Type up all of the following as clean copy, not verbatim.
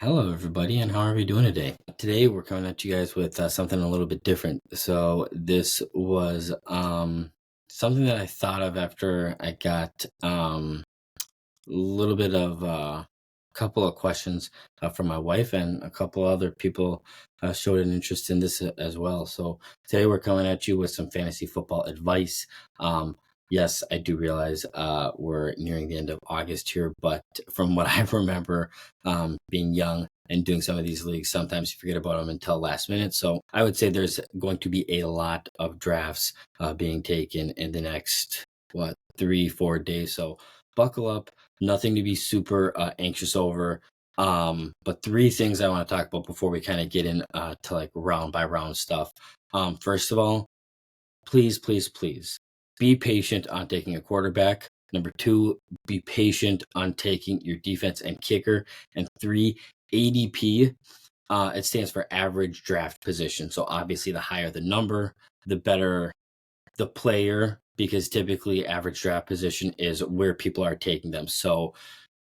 Hello, everybody, and how are we doing today? Today, we're coming at you guys with something a little bit different. So, this was something that I thought of after I got a little bit of a couple of questions from my wife, and a couple other people showed an interest in this as well. So, today, we're coming at you with some fantasy football advice. Yes, I do realize we're nearing the end of August here, but from what I remember, being young and doing some of these leagues, sometimes you forget about them until last minute. So I would say there's going to be a lot of drafts being taken in the next, 3, 4 days. So buckle up, nothing to be super anxious over. But three things I want to talk about before we kind of get in to like round by round stuff. First of all, please, please, please be patient on taking a quarterback. Number two, be patient on taking your defense and kicker. And three, ADP, it stands for average draft position. So obviously, the higher the number, the better the player, because typically average draft position is where people are taking them. So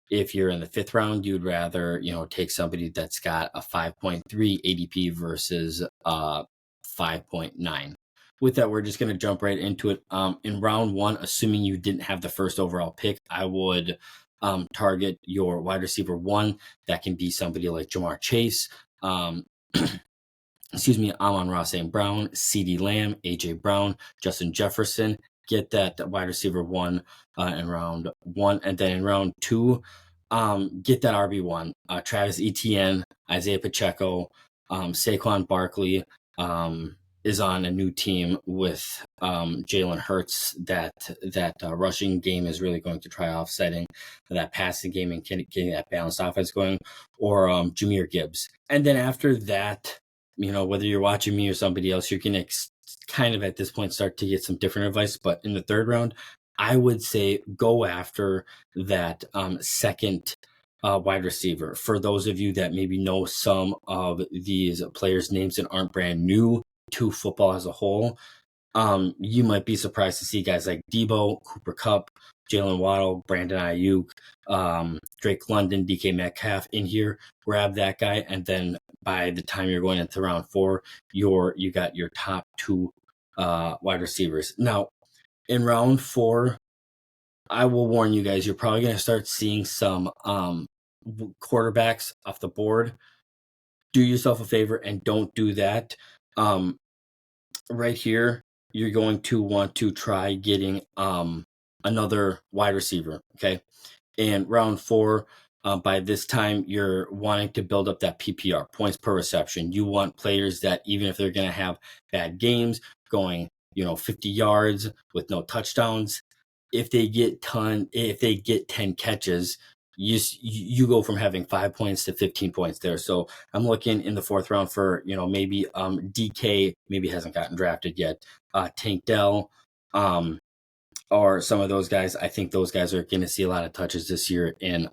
if you're in the fifth round, you'd rather, take somebody that's got a 5.3 ADP versus 5.9. With that, we're just going to jump right into it. In round one, assuming you didn't have the first overall pick, I would target your wide receiver one. That can be somebody like Jamar Chase, Amon-Ra St. Brown, CeeDee Lamb, A.J. Brown, Justin Jefferson. Get that wide receiver one in round one. And then in round two, get that RB1. Travis Etienne, Isaiah Pacheco, Saquon Barkley is on a new team with Jalen Hurts. That rushing game is really going to try offsetting that passing game and getting that balanced offense going, or Jahmyr Gibbs. And then after that, whether you're watching me or somebody else, you're going to kind of at this point start to get some different advice. But in the third round, I would say go after that second wide receiver. For those of you that maybe know some of these players' names and aren't brand new to football as a whole, you might be surprised to see guys like Debo, Cooper Kupp, Jalen Waddle, Brandon Ayuk, Drake London, DK Metcalf in here. Grab that guy, and then by the time you're going into round four, you got your top two wide receivers. Now, in round four, I will warn you guys, you're probably going to start seeing some quarterbacks off the board. Do yourself a favor and don't do that. Right here, you're going to want to try getting another wide receiver. Okay. In round four, by this time, you're wanting to build up that PPR, points per reception. You want players that, even if they're going to have bad games, going 50 yards with no touchdowns, if they get 10 catches, you go from having 5 points to 15 points there. So I'm looking in the fourth round for maybe DK maybe hasn't gotten drafted yet, Tank Dell, or some of those guys. I think those guys are going to see a lot of touches this year in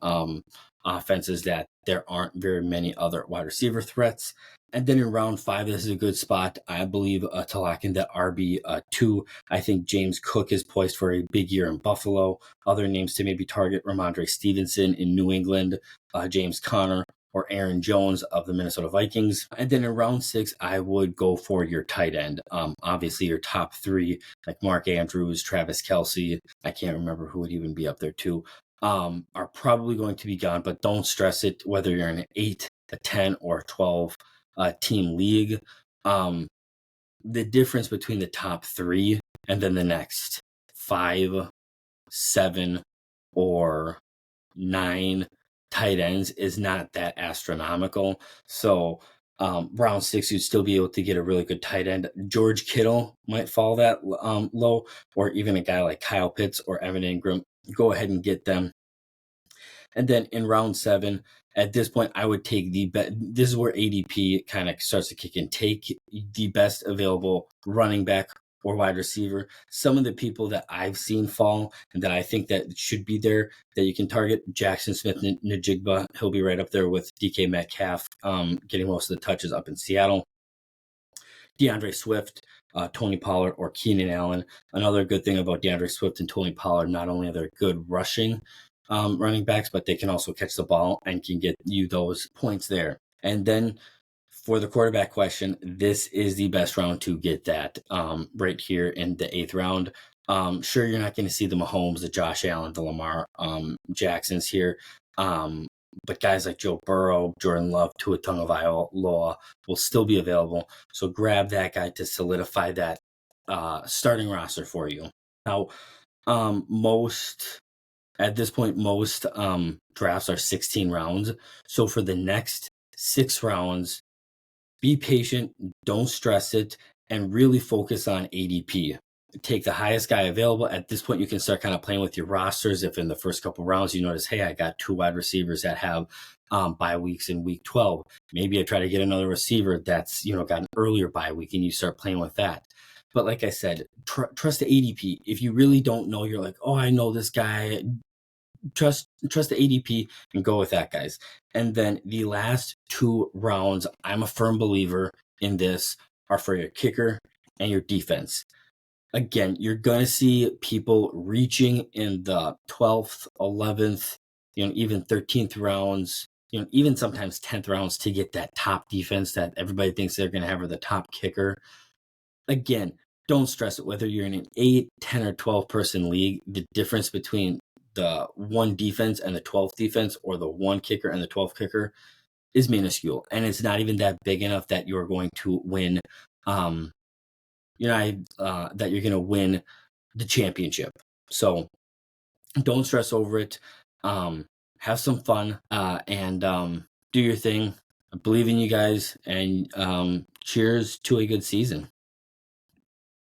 offenses that there aren't very many other wide receiver threats. And then in round five, this is a good spot, I believe, to lock in that RB2. I think James Cook is poised for a big year in Buffalo. Other names to maybe target: Ramondre Stevenson in New England, James Conner, or Aaron Jones of the Minnesota Vikings. And then in round six, I would go for your tight end. Obviously, your top three, like Mark Andrews, Travis Kelce, I can't remember who would even be up there too, are probably going to be gone, but don't stress it, whether you're in an 8, a 10, or 12 team league. The difference between the top three and then the next 5, 7, or 9 tight ends is not that astronomical. So round 6, you'd still be able to get a really good tight end. George Kittle might fall that low, or even a guy like Kyle Pitts or Evan Ingram. Go ahead and get them. And then in round 7, at this point, I would take this is where ADP kind of starts to kick in. Take the best available running back or wide receiver. Some of the people that I've seen fall and that I think that should be there that you can target: Jackson Smith-Njigba. He'll be right up there with DK Metcalf, getting most of the touches up in Seattle. DeAndre Swift, Tony Pollard, or Keenan Allen. Another good thing about DeAndre Swift and Tony Pollard, not only are they good rushing, running backs, but they can also catch the ball and can get you those points there. And then for the quarterback question, this is the best round to get that right here in the 8th round. Sure, you're not going to see the Mahomes, the Josh Allen, the Lamar Jacksons here. But guys like Joe Burrow, Jordan Love, Tua Tagovailoa will still be available. So grab that guy to solidify that starting roster for you. Now, at this point, most drafts are 16 rounds. So for the next 6 rounds, be patient, don't stress it, and really focus on ADP. Take the highest guy available. At this point, you can start kind of playing with your rosters. If in the first couple rounds you notice, hey, I got 2 wide receivers that have bye weeks in week 12. Maybe I try to get another receiver that's got an earlier bye week, and you start playing with that. But like I said, trust the ADP. If you really don't know, you're like, oh, I know this guy. Trust the ADP and go with that, guys. And then the last 2 rounds, I'm a firm believer in this, are for your kicker and your defense. Again, you're going to see people reaching in the 12th, 11th, even 13th rounds, even sometimes 10th rounds to get that top defense that everybody thinks they're going to have, or the top kicker. Again, don't stress it. Whether you're in an 8, 10, or 12 person league, the difference between the 1 defense and the 12th defense, or the 1 kicker and the 12th kicker, is minuscule. And it's not even that big enough that you're going to win, that you're going to win the championship. So don't stress over it. Have some fun and do your thing. I believe in you guys, and cheers to a good season.